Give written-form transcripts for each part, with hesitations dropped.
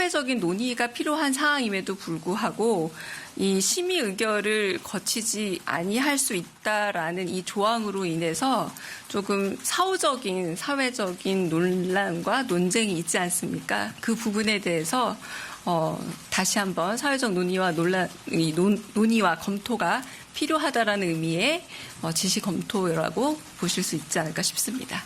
사회적인 논의가 필요한 사항임에도 불구하고 이 심의 의결을 거치지 아니할 수 있다라는 이 조항으로 인해서 조금 사후적인 사회적인 논란과 논쟁이 있지 않습니까? 그 부분에 대해서 다시 한번 사회적 논의와 논의와 검토가 필요하다라는 의미의 지시 검토라고 보실 수 있지 않을까 싶습니다.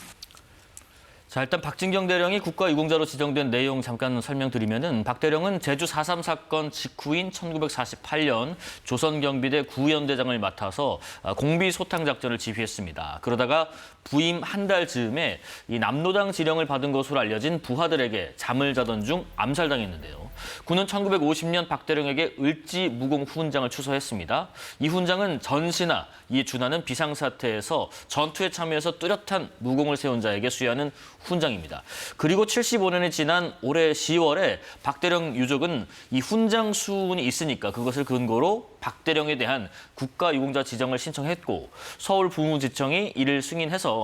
자, 일단 박진경 대령이 국가유공자로 지정된 내용 잠깐 설명드리면은 박 대령은 제주 4.3 사건 직후인 1948년 조선경비대 구연대장을 맡아서 공비소탕 작전을 지휘했습니다. 그러다가 부임 한 달 즈음에 이 남로당 지령을 받은 것으로 알려진 부하들에게 잠을 자던 중 암살당했는데요. 군은 1950년 박 대령에게 을지무공 훈장을 추서했습니다. 이 훈장은 전시나 이에 준하는 비상사태에서 전투에 참여해서 뚜렷한 무공을 세운 자에게 수여하는 훈장입니다. 그리고 75년이 지난 올해 10월에 박 대령 유족은 이 훈장 수운이 있으니까 그것을 근거로 박 대령에 대한 국가유공자 지정을 신청했고 서울 부무지청이 이를 승인해서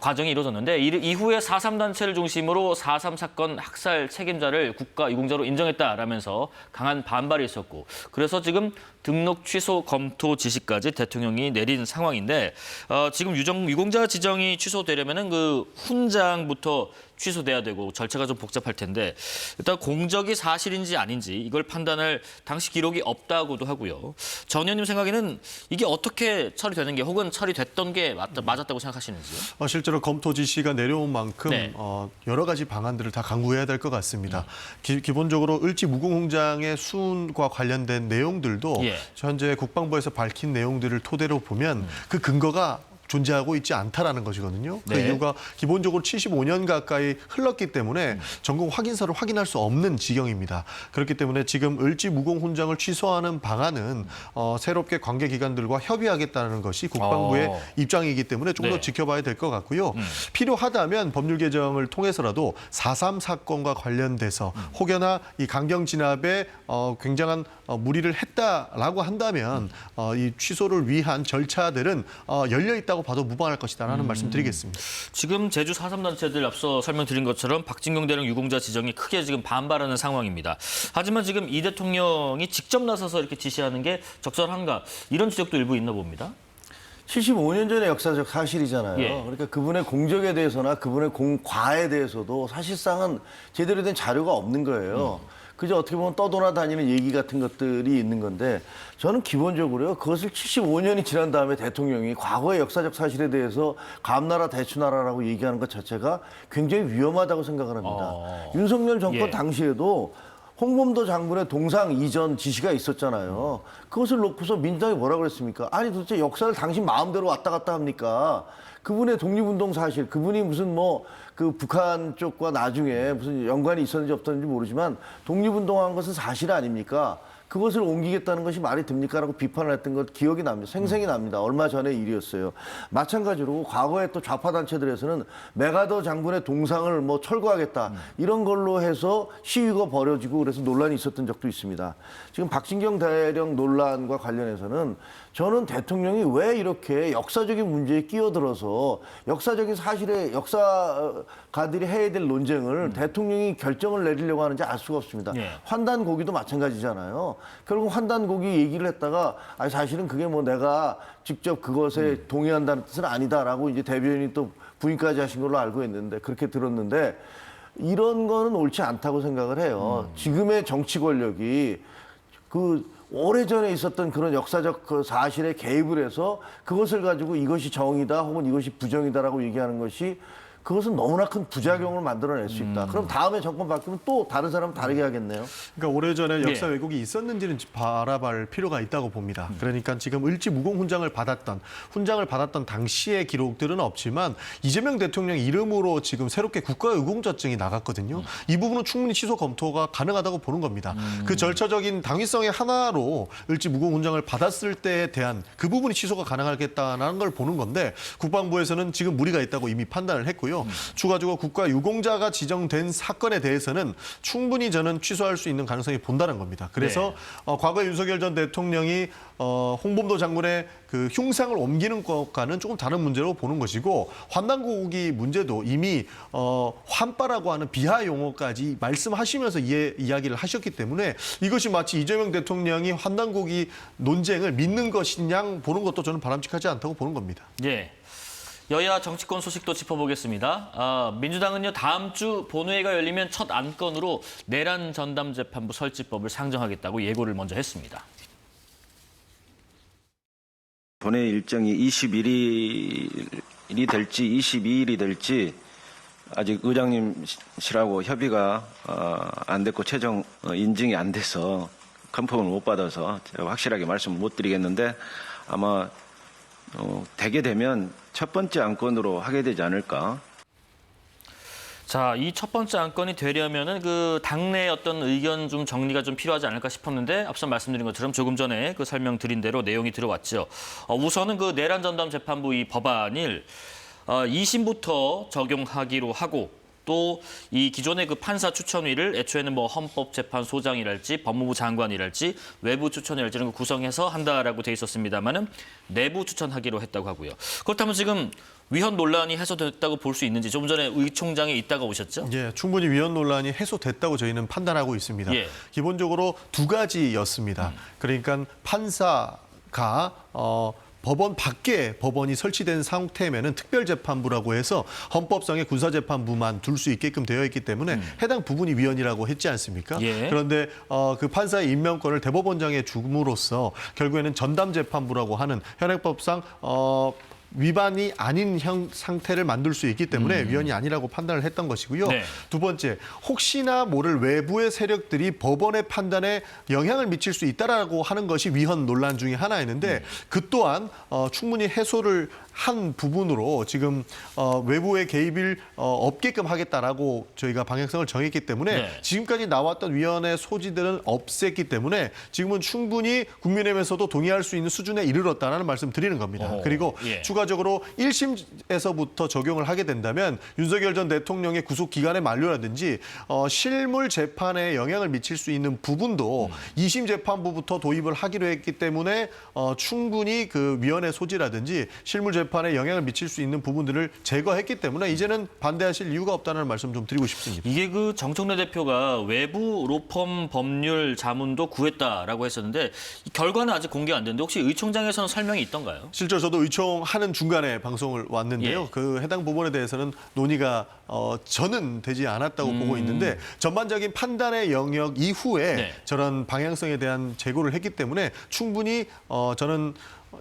과정이 이루어졌는데 이후에 4.3 단체를 중심으로 4.3 사건 학살 책임자를 국가유공자로 인정했다라면서 강한 반발이 있었고 그래서 지금 등록 취소 검토 지시까지 대통령이 내린 상황인데 지금 유공자 지정이 취소되려면은 그 훈장부터 취소돼야 되고 절차가 좀 복잡할 텐데 일단 공적이 사실인지 아닌지 이걸 판단할 당시 기록이 없다고도 하고요. 전 의원님 생각에는 이게 어떻게 처리되는 게 혹은 처리됐던 게 맞았다고 생각하시는지요? 실제로 검토 지시가 내려온 만큼 네. 여러 가지 방안들을 다 강구해야 될 것 같습니다. 기본적으로 을지무공훈장의 수운과 관련된 내용들도 예. 현재 국방부에서 밝힌 내용들을 토대로 보면 그 근거가 존재하고 있지 않다라는 것이거든요. 그 네. 이유가 기본적으로 75년 가까이 흘렀기 때문에 전공 확인서를 확인할 수 없는 지경입니다. 그렇기 때문에 지금 을지무공훈장을 취소하는 방안은 새롭게 관계기관들과 협의하겠다는 것이 국방부의 입장이기 때문에 좀 더 네. 지켜봐야 될 것 같고요. 필요하다면 법률 개정을 통해서라도 4.3 사건과 관련돼서 혹여나 이 강경 진압에 굉장한 무리를 했다라고 한다면 이 취소를 위한 절차들은 열려 있다고 봐도 무방할 것이다라는 말씀드리겠습니다. 지금 제주 4.3 단체들 앞서 설명드린 것처럼 박진경 대령 유공자 지정이 크게 지금 반발하는 상황입니다. 하지만 지금 이 대통령이 직접 나서서 이렇게 지시하는 게 적절한가 이런 지적도 일부 있나 봅니다. 75년 전의 역사적 사실이잖아요. 예. 그러니까 그분의 공적에 대해서나 그분의 공과에 대해서도 사실상은 제대로 된 자료가 없는 거예요. 그저 어떻게 보면 떠돌아다니는 얘기 같은 것들이 있는 건데 저는 기본적으로요. 그것을 75년이 지난 다음에 대통령이 과거의 역사적 사실에 대해서 감나라 대추나라라고 얘기하는 것 자체가 굉장히 위험하다고 생각을 합니다. 윤석열 정권 예. 당시에도 홍범도 장군의 동상 이전 지시가 있었잖아요. 그것을 놓고서 민주당이 뭐라고 그랬습니까? 아니 도대체 역사를 당신 마음대로 왔다 갔다 합니까? 그분의 독립운동 사실, 그분이 무슨 그 북한 쪽과 나중에 무슨 연관이 있었는지 없었는지 모르지만 독립운동한 것은 사실 아닙니까? 그것을 옮기겠다는 것이 말이 됩니까? 라고 비판을 했던 것 기억이 납니다. 생생히 납니다. 얼마 전의 일이었어요. 마찬가지로 과거에 또 좌파 단체들에서는 메가더 장군의 동상을 철거하겠다. 이런 걸로 해서 시위가 벌어지고 그래서 논란이 있었던 적도 있습니다. 지금 박진경 대령 논란과 관련해서는 저는 대통령이 왜 이렇게 역사적인 문제에 끼어들어서 역사적인 사실에 역사가들이 해야 될 논쟁을 대통령이 결정을 내리려고 하는지 알 수가 없습니다. 예. 환단고기도 마찬가지잖아요. 결국 환단고기 얘기를 했다가 아니 사실은 그게 내가 직접 그것에 동의한다는 뜻은 아니다라고 이제 대변인이 또 부인까지 하신 걸로 알고 있는데 그렇게 들었는데 이런 거는 옳지 않다고 생각을 해요. 지금의 정치 권력이 오래전에 있었던 그런 역사적 그 사실에 개입을 해서 그것을 가지고 이것이 정의다 혹은 이것이 부정이다라고 얘기하는 것이 그것은 너무나 큰 부작용을 만들어낼 수 있다. 그럼 다음에 정권 바뀌면 또 다른 사람은 다르게 하겠네요. 그러니까 오래전에 역사 왜곡이 있었는지는 바라볼 필요가 있다고 봅니다. 그러니까 지금 을지무공훈장을 받았던 당시의 기록들은 없지만 이재명 대통령 이름으로 지금 새롭게 국가유공자증이 나갔거든요. 이 부분은 충분히 취소 검토가 가능하다고 보는 겁니다. 그 절차적인 당위성의 하나로 을지무공훈장을 받았을 때에 대한 그 부분이 취소가 가능하겠다는 걸 보는 건데 국방부에서는 지금 무리가 있다고 이미 판단을 했고요. 있고요. 추가적으로 국가유공자가 지정된 사건에 대해서는 충분히 저는 취소할 수 있는 가능성이 본다는 겁니다. 그래서 과거 윤석열 전 대통령이 홍범도 장군의 그 흉상을 옮기는 것과는 조금 다른 문제로 보는 것이고, 환단고기 문제도 이미 환빠라고 하는 비하 용어까지 말씀하시면서 이야기를 하셨기 때문에 이것이 마치 이재명 대통령이 환단고기 논쟁을 믿는 것이냐 보는 것도 저는 바람직하지 않다고 보는 겁니다. 예. 여야 정치권 소식도 짚어보겠습니다. 민주당은요, 다음 주 본회의가 열리면 첫 안건으로 내란 전담재판부 설치법을 상정하겠다고 예고를 먼저 했습니다. 본회의 일정이 21일이 될지 22일이 될지 아직 의장님실하고 협의가 안 됐고 최종 인증이 안 돼서 컨펌을 못 받아서 제가 확실하게 말씀을 못 드리겠는데, 아마 되게 되면 첫 번째 안건으로 하게 되지 않을까. 자, 이 첫 번째 안건이 되려면은 그 당내 어떤 의견 좀 정리가 좀 필요하지 않을까 싶었는데, 앞서 말씀드린 것처럼 조금 전에 그 설명드린 대로 내용이 들어왔죠. 우선은 그 내란 전담 재판부 이 법안을 2심부터 적용하기로 하고, 또 이 기존의 그 판사 추천위를 애초에는 뭐 헌법재판소장이랄지 법무부 장관이랄지 외부 추천이랄지는 구성해서 한다라고 돼 있었습니다만은 내부 추천하기로 했다고 하고요. 그렇다면 지금 위헌 논란이 해소됐다고 볼 수 있는지, 조금 전에 의총장에 있다가 오셨죠? 예, 충분히 위헌 논란이 해소됐다고 저희는 판단하고 있습니다. 예. 기본적으로 두 가지였습니다. 그러니까 판사가 법원 밖에 법원이 설치된 상태면은 특별재판부라고 해서 헌법상의 군사재판부만 둘 수 있게끔 되어 있기 때문에 해당 부분이 위헌이라고 했지 않습니까? 예. 그런데 그 판사의 임명권을 대법원장에 줌으로써 결국에는 전담재판부라고 하는 현행법상 위반이 아닌 상태를 만들 수 있기 때문에 위헌이 아니라고 판단을 했던 것이고요. 네. 두 번째, 혹시나 모를 외부의 세력들이 법원의 판단에 영향을 미칠 수 있다라고 하는 것이 위헌 논란 중에 하나였는데, 그 또한 충분히 해소를 한 부분으로 지금 외부의 개입을 없게끔 하겠다라고 저희가 방향성을 정했기 때문에 네. 지금까지 나왔던 위헌의 소지들은 없앴기 때문에 지금은 충분히 국민의힘에서도 동의할 수 있는 수준에 이르렀다는 말씀 드리는 겁니다. 그리고 예. 추가적으로 1심에서부터 적용을 하게 된다면 윤석열 전 대통령의 구속 기간의 만료라든지 실물 재판에 영향을 미칠 수 있는 부분도 2심 재판부부터 도입을 하기로 했기 때문에 충분히 그 위헌의 소지라든지 실물 재판에 영향을 미칠 수 있는 부분들을 제거했기 때문에 이제는 반대하실 이유가 없다는 말씀 좀 드리고 싶습니다. 이게 그 정청래 대표가 외부 로펌 법률 자문도 구했다라고 했었는데, 이 결과는 아직 공개 안 됐는데 혹시 의총장에서는 설명이 있던가요? 실제로 저도 의총하는 중간에 방송을 왔는데요. 예. 그 해당 부분에 대해서는 논의가 저는 되지 않았다고 보고 있는데, 전반적인 판단의 영역 이후에 네. 저런 방향성에 대한 제고를 했기 때문에 충분히 저는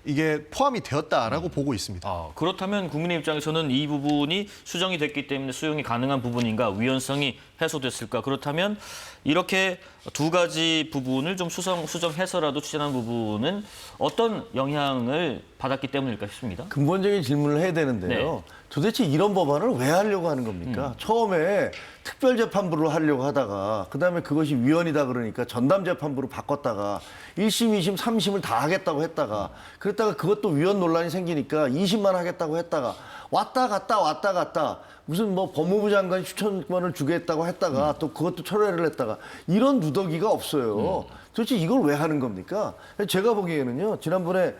이게 포함이 되었다라고 보고 있습니다. 그렇다면 국민의 입장에서는 이 부분이 수정이 됐기 때문에 수용이 가능한 부분인가, 위헌성이 해소됐을까? 그렇다면 이렇게 두 가지 부분을 좀 수정해서라도 추진한 부분은 어떤 영향을 받았기 때문일까 싶습니다. 근본적인 질문을 해야 되는데요. 네. 도대체 이런 법안을 왜 하려고 하는 겁니까? 처음에 특별재판부로 하려고 하다가 그다음에 그것이 위헌이다 그러니까 전담재판부로 바꿨다가 1심, 2심, 3심을 다 하겠다고 했다가, 그랬다가 그것도 위헌 논란이 생기니까 2심만 하겠다고 했다가 왔다 갔다 무슨 뭐 법무부 장관이 추천권을 주겠다고 했다가 또 그것도 철회를 했다가, 이런 누더기가 없어요. 도대체 이걸 왜 하는 겁니까? 제가 보기에는요, 지난번에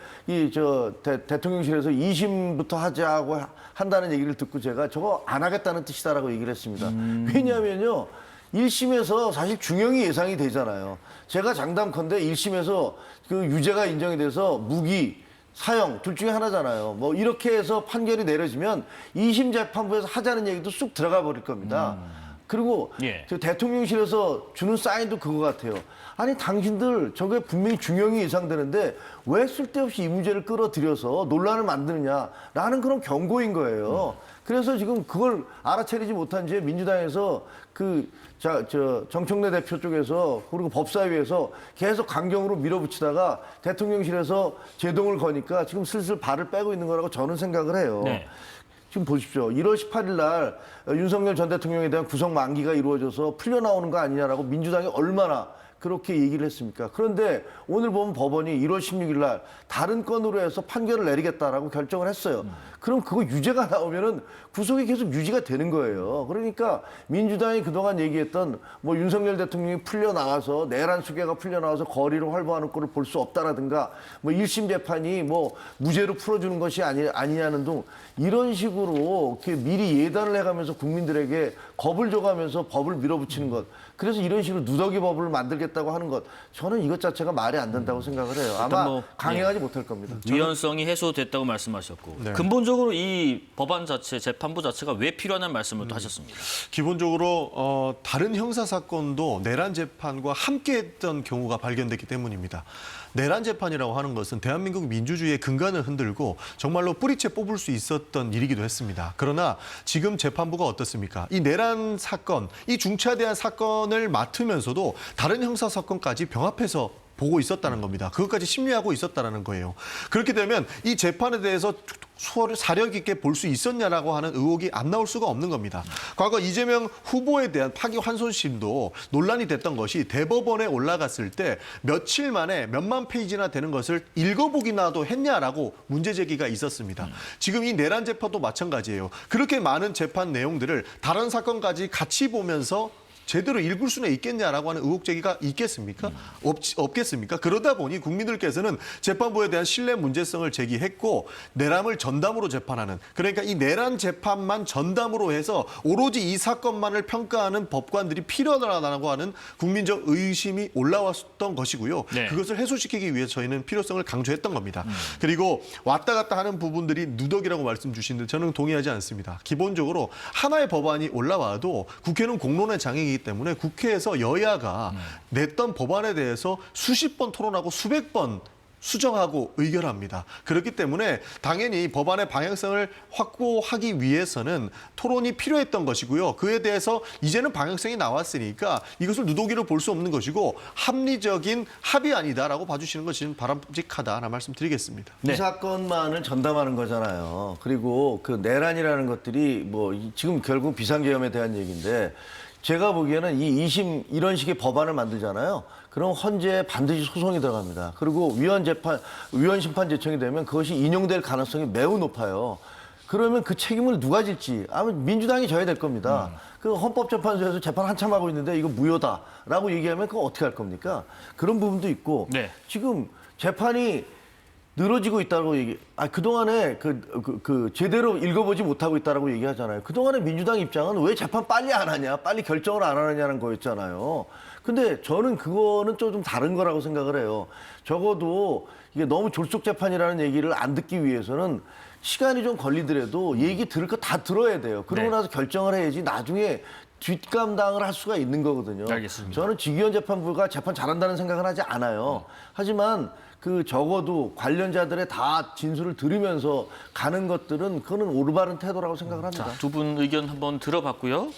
대통령실에서 2심부터 하자고 한다는 얘기를 듣고 제가 저거 안 하겠다는 뜻이다라고 얘기를 했습니다. 왜냐하면요, 1심에서 사실 중형이 예상이 되잖아요. 제가 장담컨대 1심에서 그 유죄가 인정이 돼서 무기, 사형 둘 중에 하나잖아요. 뭐 이렇게 해서 판결이 내려지면 2심 재판부에서 하자는 얘기도 쑥 들어가 버릴 겁니다. 그리고 예. 저 대통령실에서 주는 사인도 그거 같아요. 아니 당신들 저게 분명히 중형이 예상되는데 왜 쓸데없이 이 문제를 끌어들여서 논란을 만드느냐라는 그런 경고인 거예요. 그래서 지금 그걸 알아차리지 못한 채 민주당에서 정청래 대표 쪽에서 그리고 법사위에서 계속 강경으로 밀어붙이다가 대통령실에서 제동을 거니까 지금 슬슬 발을 빼고 있는 거라고 저는 생각을 해요. 네. 지금 보십시오. 1월 18일 날 윤석열 전 대통령에 대한 구속 만기가 이루어져서 풀려나오는 거 아니냐라고 민주당이 얼마나 그렇게 얘기를 했습니까? 그런데 오늘 보면 법원이 1월 16일 날 다른 건으로 해서 판결을 내리겠다라고 결정을 했어요. 그럼 그거 유죄가 나오면은 구속이 계속 유지가 되는 거예요. 그러니까 민주당이 그동안 얘기했던 뭐 윤석열 대통령이 풀려 나와서 내란 수괴가 풀려 나와서 거리로 활보하는 꼴을 볼 수 없다라든가 뭐 1심 재판이 뭐 무죄로 풀어주는 것이 아니냐는 등 이런 식으로 이렇게 미리 예단을 해가면서 국민들에게 겁을 줘가면서 법을 밀어붙이는 것. 그래서 이런 식으로 누더기 법을 만들겠다고 하는 것. 저는 이것 자체가 말이 안 된다고 생각을 해요. 아마 뭐, 강행하지 못할 겁니다. 위헌성이 해소됐다고 말씀하셨고 네. 근본적으로 이 법안 자체, 재판부 자체가 왜 필요하다는 말씀을 또 하셨습니다. 기본적으로 다른 형사 사건도 내란 재판과 함께했던 경우가 발견됐기 때문입니다. 내란 재판이라고 하는 것은 대한민국 민주주의의 근간을 흔들고 정말로 뿌리채 뽑을 수 있었던 일이기도 했습니다. 그러나 지금 재판부가 어떻습니까? 이 내란 사건, 이 중차대한 사건을 맡으면서도 다른 형사 사건까지 병합해서 보고 있었다는 겁니다. 그것까지 심리하고 있었다는 거예요. 그렇게 되면 이 재판에 대해서 사력 있게 볼 수 있었냐라고 하는 의혹이 안 나올 수가 없는 겁니다. 과거 이재명 후보에 대한 파기환송심도 논란이 됐던 것이 대법원에 올라갔을 때 며칠 만에 몇만 페이지나 되는 것을 읽어보기나도 했냐라고 문제 제기가 있었습니다. 지금 이 내란 재판도 마찬가지예요. 그렇게 많은 재판 내용들을 다른 사건까지 같이 보면서 제대로 읽을 수는 있겠냐라고 하는 의혹 제기가 있겠습니까? 없겠습니까? 그러다 보니 국민들께서는 재판부에 대한 신뢰 문제성을 제기했고 내란을 전담으로 재판하는, 그러니까 이 내란 재판만 전담으로 해서 오로지 이 사건만을 평가하는 법관들이 필요하다고 하는 국민적 의심이 올라왔던 것이고요. 네. 그것을 해소시키기 위해 저희는 필요성을 강조했던 겁니다. 그리고 왔다 갔다 하는 부분들이 누더기라고 말씀 주시는데 저는 동의하지 않습니다. 기본적으로 하나의 법안이 올라와도 국회는 공론의 장이기 때문에 국회에서 여야가 냈던 법안에 대해서 수십 번 토론하고 수백 번 수정하고 의결합니다. 그렇기 때문에 당연히 법안의 방향성을 확보하기 위해서는 토론이 필요했던 것이고요. 그에 대해서 이제는 방향성이 나왔으니까 이것을 누더기로 볼 수 없는 것이고 합리적인 합의안이다라고 봐주시는 것이 바람직하다라는 말씀드리겠습니다. 이 사건만을 전담하는 거잖아요. 그리고 그 내란이라는 것들이 뭐 지금 결국 비상계엄에 대한 얘기인데 제가 보기에는 이 2심 이런 식의 법안을 만들잖아요. 그럼 헌재에 반드시 소송이 들어갑니다. 그리고 위헌 심판 제청이 되면 그것이 인용될 가능성이 매우 높아요. 그러면 그 책임을 누가 질지 아마 민주당이 져야 될 겁니다. 그 헌법재판소에서 재판 한참 하고 있는데 이거 무효다라고 얘기하면 그거 어떻게 할 겁니까? 그런 부분도 있고 네. 지금 재판이 늘어지고 있다고 그동안에 제대로 읽어보지 못하고 있다라고 얘기하잖아요. 그동안의 민주당 입장은 왜 재판 빨리 안 하냐, 빨리 결정을 안 하느냐는 거였잖아요. 근데 저는 그거는 좀 다른 거라고 생각을 해요. 적어도 이게 너무 졸속 재판이라는 얘기를 안 듣기 위해서는 시간이 좀 걸리더라도 얘기 들을 거 다 들어야 돼요. 그러고 네. 나서 결정을 해야지 나중에 뒷감당을 할 수가 있는 거거든요. 알겠습니다. 저는 직위원 재판부가 재판 잘한다는 생각은 하지 않아요. 하지만 그 적어도 관련자들의 다 진술을 들으면서 가는 것들은 그거는 올바른 태도라고 생각을 합니다. 자, 두 분 의견 한번 들어봤고요.